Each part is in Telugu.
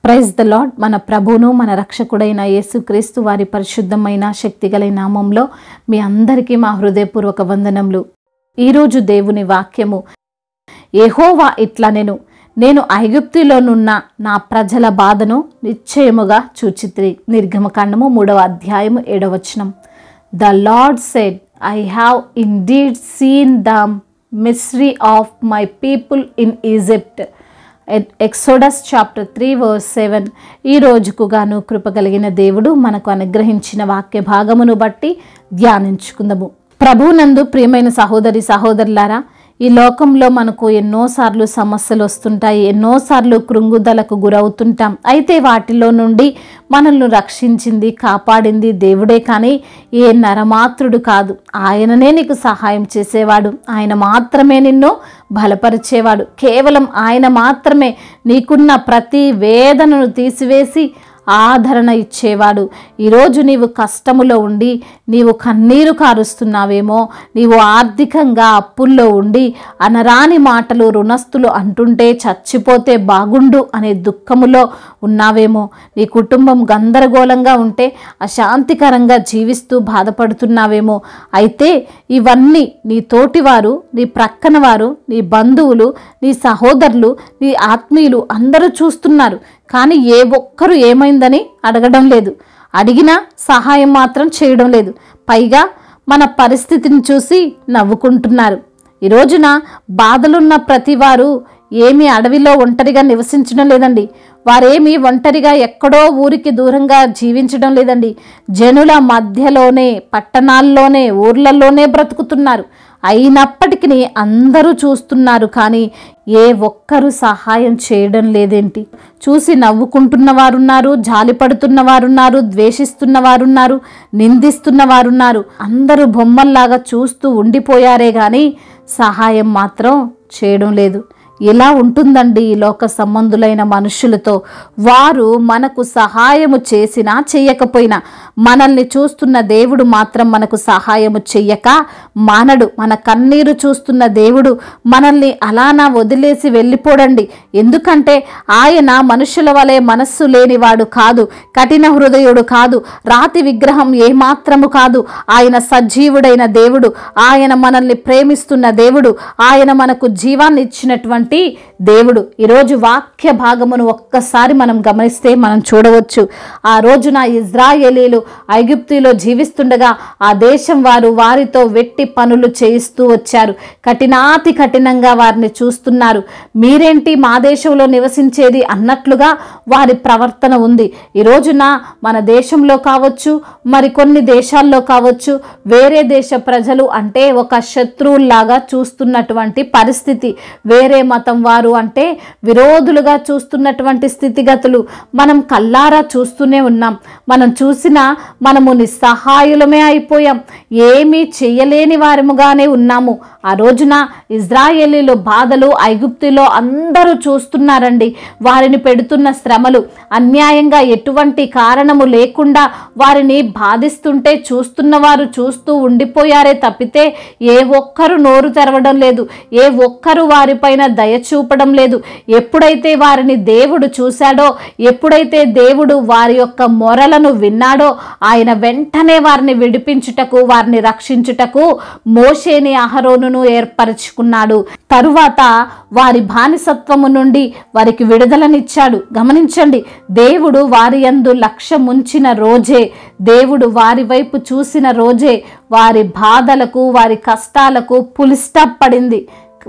Praise the lord. మన ప్రభువును మన రక్షకుడైన యేసుక్రీస్తు వారి పరిశుద్ధమైన శక్తిగల నామంలో మీ అందరికీ మా హృదయపూర్వక వందనములు. ఈరోజు దేవుని వాక్యము, యెహోవా ఇట్లనెను, నేను ఐగుప్తులోనున్న నా ప్రజల బాధను నిశ్చయముగా చూచితిని. నిర్గమకాండము 3వ అధ్యాయము 7వ వచనం. The Lord said, I have indeed seen the mystery of my people in Egypt. Exodus chapter 3 verse 7. ఈ రోజుకు గాను కృపగలిగిన దేవుడు మనకు అనుగ్రహించిన వాక్య భాగమును బట్టి ధ్యానించుకుందాము. ప్రభువునందు ప్రియమైన సహోదరి సహోదరులారా, ఈ లోకంలో మనకు ఎన్నోసార్లు సమస్యలు వస్తుంటాయి, ఎన్నోసార్లు కృంగుదలకు గురవుతుంటాం. అయితే వాటిలో నుండి మనల్ని రక్షించింది, కాపాడింది దేవుడే, కానీ ఏ నరమాత్రుడు కాదు. ఆయననే నీకు సహాయం చేసేవాడు, ఆయన మాత్రమే నిన్ను బలపరిచేవాడు. కేవలం ఆయన మాత్రమే నీకున్న ప్రతి వేదనను తీసివేసి ఆదరణ ఇచ్చేవాడు. ఈరోజు నీవు కష్టములో ఉండి నీవు కన్నీరు కారుస్తున్నావేమో, నీవు ఆర్థికంగా అప్పుల్లో ఉండి అనరాని మాటలు రుణస్తులు అంటుంటే చచ్చిపోతే బాగుండు అనే దుఃఖములో ఉన్నావేమో, నీ కుటుంబం గందరగోళంగా ఉంటే అశాంతికరంగా జీవిస్తూ బాధపడుతున్నావేమో. అయితే ఇవన్నీ నీ తోటివారు, నీ ప్రక్కన వారు, నీ బంధువులు, నీ సహోదరులు, నీ ఆత్మీయులు అందరూ చూస్తున్నారు. కానీ ఏ ఒక్కరు ఏమైందని అడగడం లేదు, అడిగినా సహాయం మాత్రం చేయడం లేదు. పైగా మన పరిస్థితిని చూసి నవ్వుకుంటున్నారు. ఈ రోజున బాధలున్న ప్రతి వారు ఏమీ అడవిలో ఒంటరిగా నివసించడం లేదండి. వారేమీ ఒంటరిగా ఎక్కడో ఊరికి దూరంగా జీవించడం లేదండి. జనుల మధ్యలోనే, పట్టణాల్లోనే, ఊర్లలోనే బ్రతుకుతున్నారు. అయినప్పటికీ అందరూ చూస్తున్నారు, కానీ ఏ ఒక్కరూ సహాయం చేయడం లేదేంటి? చూసి నవ్వుకుంటున్న వారున్నారు, జాలిపడుతున్న వారున్నారు, ద్వేషిస్తున్న వారున్నారు, నిందిస్తున్న వారున్నారు. అందరూ బొమ్మల్లాగా చూస్తూ ఉండిపోయారే కానీ సహాయం మాత్రం చేయడం లేదు. ఇలా ఉంటుందండి ఈ లోక సంబంధులైన మనుషులతో. వారు మనకు సహాయము చేసినా చెయ్యకపోయినా మనల్ని చూస్తున్న దేవుడు మాత్రం మనకు సహాయము చెయ్యక మానడు. మన కన్నీరు చూస్తున్న దేవుడు మనల్ని అలానా వదిలేసి వెళ్ళిపోడండి. ఎందుకంటే ఆయన మనుషుల వలె మనస్సు లేనివాడు కాదు, కఠిన హృదయుడు కాదు, రాతి విగ్రహం ఏమాత్రము కాదు. ఆయన సజీవుడైన దేవుడు, ఆయన మనల్ని ప్రేమిస్తున్న దేవుడు, ఆయన మనకు జీవాన్ని ఇచ్చినటువంటి దేవుడు. ఈరోజు వాక్య భాగమును ఒక్కసారి మనం గమనిస్తే మనం చూడవచ్చు. ఆ రోజున ఇజ్రాయేలీలు ఐగుప్తులో జీవిస్తుండగా ఆ దేశం వారు వారితో వెట్టి పనులు చేయిస్తూ వచ్చారు. కఠినాతి కఠినంగా వారిని చూస్తున్నారు. మీరేంటి మా దేశంలో నివసించేది అన్నట్లుగా వారి ప్రవర్తన ఉంది. ఈ రోజున మన దేశంలో కావచ్చు, మరికొన్ని దేశాల్లో కావచ్చు, వేరే దేశ ప్రజలు అంటే ఒక శత్రువుల్లాగా చూస్తున్నటువంటి పరిస్థితి. వేరే మతం వారు అంటే విరోధులుగా చూస్తున్నటువంటి స్థితిగతులు మనం కల్లారా చూస్తూనే ఉన్నాం. మనం చూసినా మనము నిస్సహాయులమే అయిపోయాం, ఏమీ చేయలేని వారముగానే ఉన్నాము. ఆ రోజున ఇజ్రాయేలీల బాధలు ఐగుప్తులో అందరూ చూస్తున్నారండి. వారిని పెడుతున్న శ్రమలు, అన్యాయంగా ఎటువంటి కారణము లేకుండా వారిని బాధిస్తుంటే చూస్తున్న వారు చూస్తూ ఉండిపోయారే తప్పితే ఏ ఒక్కరు నోరు తెరవడం లేదు, ఏ ఒక్కరు వారిపైన దయ చూపడం లేదు. ఎప్పుడైతే వారిని దేవుడు చూశాడో, ఎప్పుడైతే దేవుడు వారి యొక్క మొరలను విన్నాడో, ఆయన వెంటనే వారిని విడిపించుటకు, వారిని రక్షించుటకు మోషేని, అహరోనును ఏర్పరచుకున్నాడు. తరువాత వారి బానిసత్వము నుండి వారికి విడుదలనిచ్చాడు. గమనించండి, దేవుడు వారి యందు లక్ష్యముంచిన రోజే, దేవుడు వారి వైపు చూసిన రోజే వారి బాధలకు, వారి కష్టాలకు ఫుల్ స్టాప్ పడింది.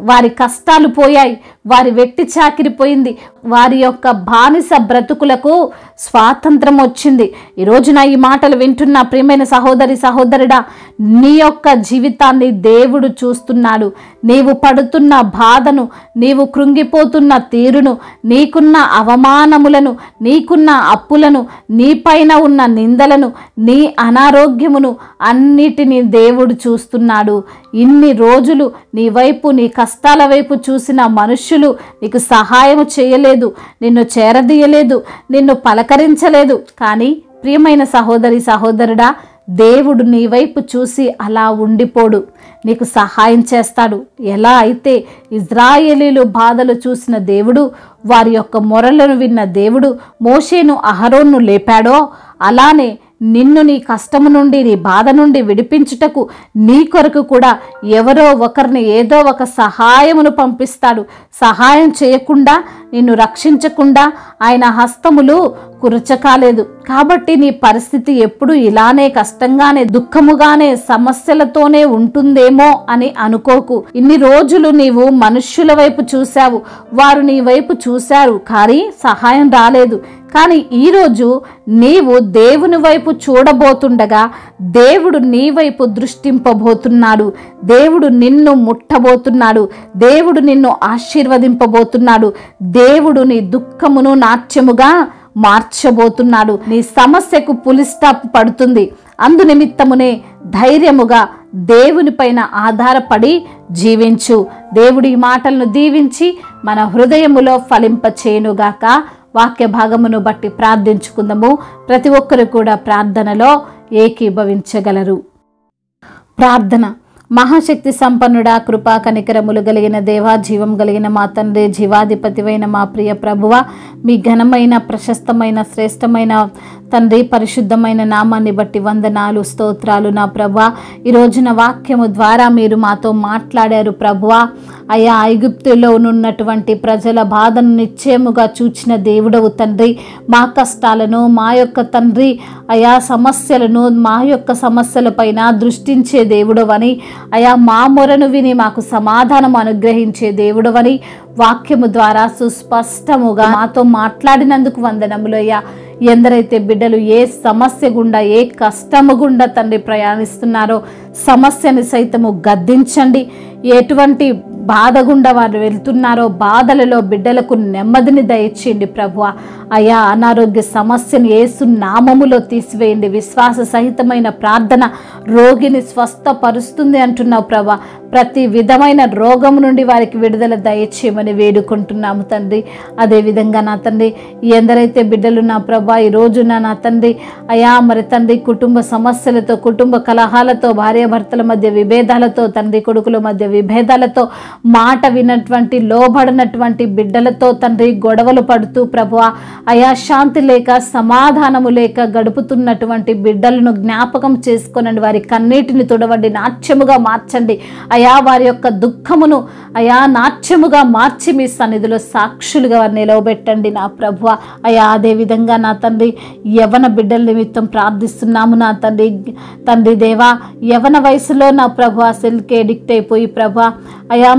వారి కష్టాలు పోయాయి, వారి వెట్టి చాకిరి పోయింది, వారి యొక్క బానిస బ్రతుకులకు స్వాతంత్రం వచ్చింది. ఈ రోజున ఈ మాటలు వింటున్న ప్రియమైన సహోదరి సహోదరుడా, నీ యొక్క జీవితాన్ని దేవుడు చూస్తున్నాడు. నీవు పడుతున్న బాధను, నీవు కృంగిపోతున్న తీరును, నీకున్న అవమానములను, నీకున్న అప్పులను, నీపైన ఉన్న నిందలను, నీ అనారోగ్యమును అన్నిటినీ దేవుడు చూస్తున్నాడు. ఇన్ని రోజులు నీ వైపు, నీ కష్టాల వైపు చూసిన మనుష్యులు నీకు సహాయం చేయలేదు, నిన్ను చేరదీయలేదు, నిన్ను పలకరించలేదు. కానీ ప్రియమైన సహోదరి సహోదరుడా, దేవుడు నీ వైపు చూసి అలా ఉండిపోడు, నీకు సహాయం చేస్తాడు. ఎలా అయితే ఇజ్రాయేలీలు బాధలు చూసిన దేవుడు, వారి యొక్క మొరలను విన్న దేవుడు మోషేను అహరోన్ను లేపాడో, అలానే నిన్ను నీ కష్టము నుండి నీ బాధ నుండి విడిపించుటకు నీ కొరకు కూడా ఎవరో ఒకరిని ఏదో ఒక సహాయమును పంపిస్తాడు. సహాయం చేయకుండా నిన్ను రక్షించకుండా ఆయన హస్తములు కురచకాలేదు. కాబట్టి నీ పరిస్థితి ఎప్పుడు ఇలానే కష్టంగానే దుఃఖముగానే సమస్యలతోనే ఉంటుందేమో అని అనుకోకు. ఇన్ని రోజులు నీవు మనుష్యుల వైపు చూశావు, వారు నీ వైపు చూశారు కానీ సహాయం రాలేదు. కానీ ఈరోజు నీవు దేవుని వైపు చూడబోతుండగా దేవుడు నీ వైపు దృష్టింపబోతున్నాడు. దేవుడు నిన్ను ముట్టబోతున్నాడు. దేవుడు నిన్ను ఆశీర్వదింపబోతున్నాడు. దేవుడు నీ దుఃఖమును నాట్యముగా మార్చబోతున్నాడు. నీ సమస్యకు పులి స్టాప్ పడుతుంది. అందు నిమిత్తమునే ధైర్యముగా దేవుని పైన ఆధారపడి జీవించు. దేవుడి మాటలను దీవించి మన హృదయములో ఫలింపచేయునుగాక. వాక్య భాగమును బట్టి ప్రార్థించుకుందాము. ప్రతి ఒక్కరు కూడా ప్రార్థనలో ఏకీభవించగలరు. ప్రార్థన. మహాశక్తి సంపన్నుడా, కృపా కనికరములు కలిగిన దేవా, జీవం కలిగిన మా తండ్రి, జీవాధిపతివైన మా ప్రియ ప్రభువ, మీ ఘనమైన ప్రశస్తమైన శ్రేష్టమైన తండ్రి పరిశుద్ధమైన నామాన్ని బట్టి వందనాలు, స్తోత్రాలు నా ప్రభువా. ఈ రోజున వాక్యము ద్వారా మీరు మాతో మాట్లాడారు ప్రభువా. అయా ఐగుప్తులో ఉన్నటువంటి ప్రజల బాధను నిశ్చయముగా చూచిన దేవుడవు తండ్రి. మా కష్టాలను మా యొక్క తండ్రి అయా సమస్యలను మా యొక్క సమస్యలపైన దృష్టించే దేవుడవని, అయా మా మొరను విని మాకు సమాధానం అనుగ్రహించే దేవుడవని వాక్యము ద్వారా సుస్పష్టముగా మాతో మాట్లాడినందుకు వందనములు అయ్యా. ఎందరైతే బిడ్డలు ఏ సమస్య గుండా ఏ కష్టము గుండా తండ్రి ప్రయాణిస్తున్నారో సమస్యని సైతము గద్దించండి. ఎటువంటి బాధ గుండా వారు వెళ్తున్నారో బాధలలో బిడ్డలకు నెమ్మదిని దయచేయండి ప్రభువా. అయా అనారోగ్య సమస్యను యేసు నామములో తీసివేయండి. విశ్వాస సహితమైన ప్రార్థన రోగిని స్వస్థపరుస్తుంది అంటున్నావు ప్రభా. ప్రతి విధమైన రోగము నుండి వారికి విడుదల దయచేయమని వేడుకుంటున్నాము తండ్రి. అదేవిధంగా నా తండ్రి ఎందరైతే బిడ్డలు నా ప్రభా ఈ రోజున నా తండ్రి అయా మరి తండ్రి కుటుంబ సమస్యలతో, కుటుంబ కలహాలతో, భార్యాభర్తల మధ్య విభేదాలతో, తండ్రి కొడుకుల మధ్య విభేదాలతో, మాట వినటువంటి లోబడినటువంటి బిడ్డలతో తండ్రి గొడవలు పడుతూ ప్రభువా అయా శాంతి లేక సమాధానము లేక గడుపుతున్నటువంటి బిడ్డలను జ్ఞాపకం చేసుకొనండి. వారి కన్నీటిని తుడవండి, నాట్యముగా మార్చండి. అయా వారి యొక్క దుఃఖమును అయా నాట్యముగా మార్చి మీ సన్నిధిలో సాక్షులుగా వారిని నిలవబెట్టండి నా ప్రభువా. అయా అదేవిధంగా నా తండ్రి యవన బిడ్డల నిమిత్తం ప్రార్థిస్తున్నాము నా తండ్రి. తండ్రి దేవా యవన వయసులో నా ప్రభువా సెల్కి ఎడిక్ట్ అయిపోయి ప్రభా అయా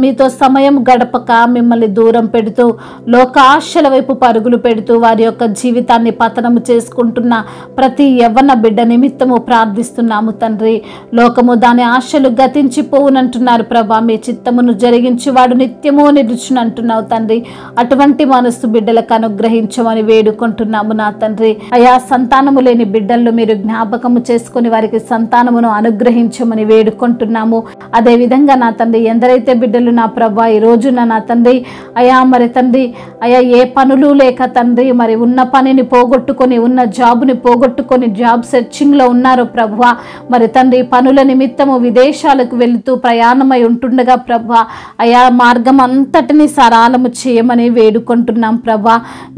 మీతో సమయం గడపక మిమ్మల్ని దూరం పెడుతూ లోకాశల వైపు పరుగులు పెడుతూ వారి యొక్క జీవితాన్ని పతనము చేసుకుంటున్న ప్రతి యవ్వన బిడ్డ నిమిత్తము ప్రార్థిస్తున్నాము తండ్రి. లోకము దాని ఆశలు గతించిపోవునంటున్నారు ప్రభా. మీ చిత్తమును జరిగించి వాడు నిత్యము నిలుచునంటున్నావు తండ్రి. అటువంటి మనస్సు బిడ్డలకు అనుగ్రహించమని వేడుకుంటున్నాము నా తండ్రి. అయా సంతానము లేని బిడ్డలను మీరు జ్ఞాపకము చేసుకుని వారికి సంతానమును అనుగ్రహించమని వేడుకుంటున్నాము. అదేవిధంగా నా తండ్రి ఎందరైతే బిడ్డలు నా ప్రభా ఈ రోజున నా తండ్రి అయా మరి తండ్రి అయా ఏ పనులు లేక తండ్రి మరి ఉన్న పనిని పోగొట్టుకొని ఉన్న జాబ్ని పోగొట్టుకొని జాబ్ సెర్చింగ్లో ఉన్నారు ప్రభువా. మరి తండ్రి పనుల నిమిత్తము విదేశాలకు వెళుతూ ప్రయాణమై ఉంటుండగా ప్రభా అయా మార్గం అంతటిని సరళము చేయమని వేడుకుంటున్నాం ప్రభా.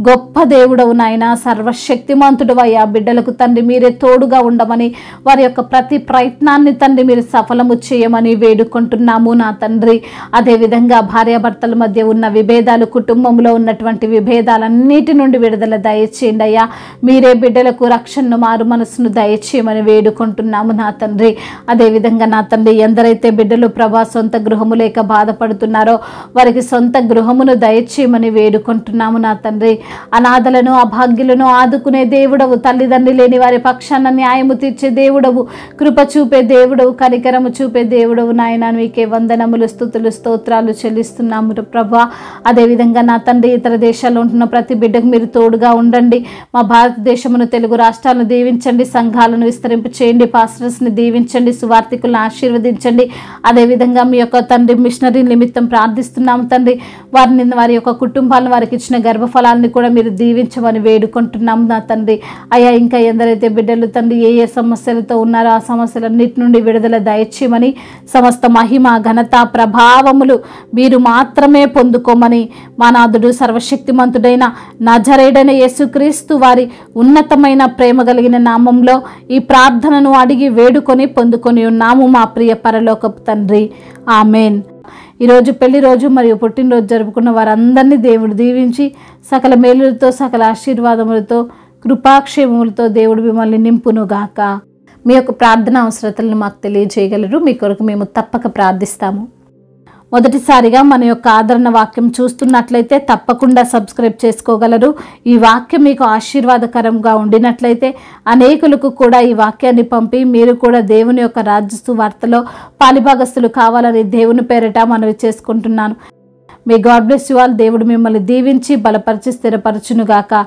గొప్ప దేవుడవు నాయన, సర్వశక్తిమంతుడు అయ్యా. బిడ్డలకు తండ్రి మీరే తోడుగా ఉండమని వారి యొక్క ప్రతి ప్రయత్నాన్ని తండ్రి మీరు సఫలము చేయమని వేడుకుంటున్నాము నా తండ్రి. అదేవిధంగా భార్యాభర్తల మధ్య ఉన్న విభేదాలు, కుటుంబంలో ఉన్నటువంటి విభేదాలన్నిటి నుండి విడుదల దయచేయండి అయ్యా. మీరే బిడ్డలకు రక్షణను, మారు మనసును దయచేయమని వేడుకుంటున్నాము నా తండ్రి. అదేవిధంగా నా తండ్రి ఎందరైతే బిడ్డలు ప్రభా సొంత గృహము లేక బాధపడుతున్నారో వారికి సొంత గృహమును దయచేయమని వేడుకుంటున్నాము నా తండ్రి. అనాథలను, అభాగ్యులను ఆదుకునే దేవుడవు, తల్లిదండ్రి లేని వారి పక్షాన న్యాయము తీర్చే దేవుడవు, కృప చూపే దేవుడవు, కనికరము చూపే దేవుడవు నాయన. మీకే వందనములు, స్తుతులు, స్తోత్రాలు చెల్లిస్తున్నాము ప్రభా. అదేవిధంగా నా తండ్రి ఇతర దేశాల్లో ఉంటున్న ప్రతి బిడ్డకు మీరు తోడుగా ఉండండి. మా భారతదేశమును, తెలుగు రాష్ట్రాలను దీవించండి, సంఘాలను విస్తరింపు చేయండి, పాస్టర్స్ని దీవించండి, సువార్థికులను ఆశీర్వదించండి. అదేవిధంగా మీ యొక్క తండ్రి మిషనరీ నిమిత్తం ప్రార్థిస్తున్నాము తండ్రి. వారి యొక్క కుటుంబాలను, వారికి ఇచ్చిన గర్భఫలాన్ని కూడా మీరు దీవించమని వేడుకుంటున్నాము నా తండ్రి. అయ్యా, ఇంకా ఎందరైతే బిడ్డలు తండ్రి ఏ సమస్యలతో ఉన్నారో ఆ సమస్యలన్నిటి నుండి విడుదల దయచేయమని, సమస్త మహిమ, ఘనత, ప్రభావములు మీరు మాత్రమే పొందుకోమని మా నాథుడు సర్వశక్తిమంతుడైన నజరేయుడైన యేసుక్రీస్తు వారి ఉన్నతమైన ప్రేమ కలిగిన నామంలో ఈ ప్రార్థనను అడిగి వేడుకొని పొందుకొని ఉన్నాము మా ప్రియ పరలోకపు తండ్రి. ఆమెన్. ఈరోజు పెళ్లి రోజు మరియు పుట్టినరోజు జరుపుకున్న వారందరినీ దేవుడు దీవించి సకల మేలులతో, సకల ఆశీర్వాదములతో, కృపాక్షేమములతో దేవుడు మిమ్మల్ని నింపునుగాక. మీ యొక్క ప్రార్థన అవసరతలను మాకు తెలియజేయగలరు. మీ కొరకు మేము తప్పక ప్రార్థిస్తాము. మొదటిసారిగా మన యొక్క ఆదరణ వాక్యం చూస్తున్నట్లయితే తప్పకుండా సబ్స్క్రైబ్ చేసుకోగలరు. ఈ వాక్యం మీకు ఆశీర్వాదకరంగా ఉండినట్లయితే అనేకులకు కూడా ఈ వాక్యాన్ని పంపి మీరు కూడా దేవుని యొక్క రాజ్య వార్తలో పాలిభాగస్తులు కావాలని దేవుని పేరిట మనవి చేసుకుంటున్నాను. మీ గాడ్ బ్లెస్ యు ఆల్. దేవుడు మిమ్మల్ని దీవించి బలపరిచి స్థిరపరచునుగాక.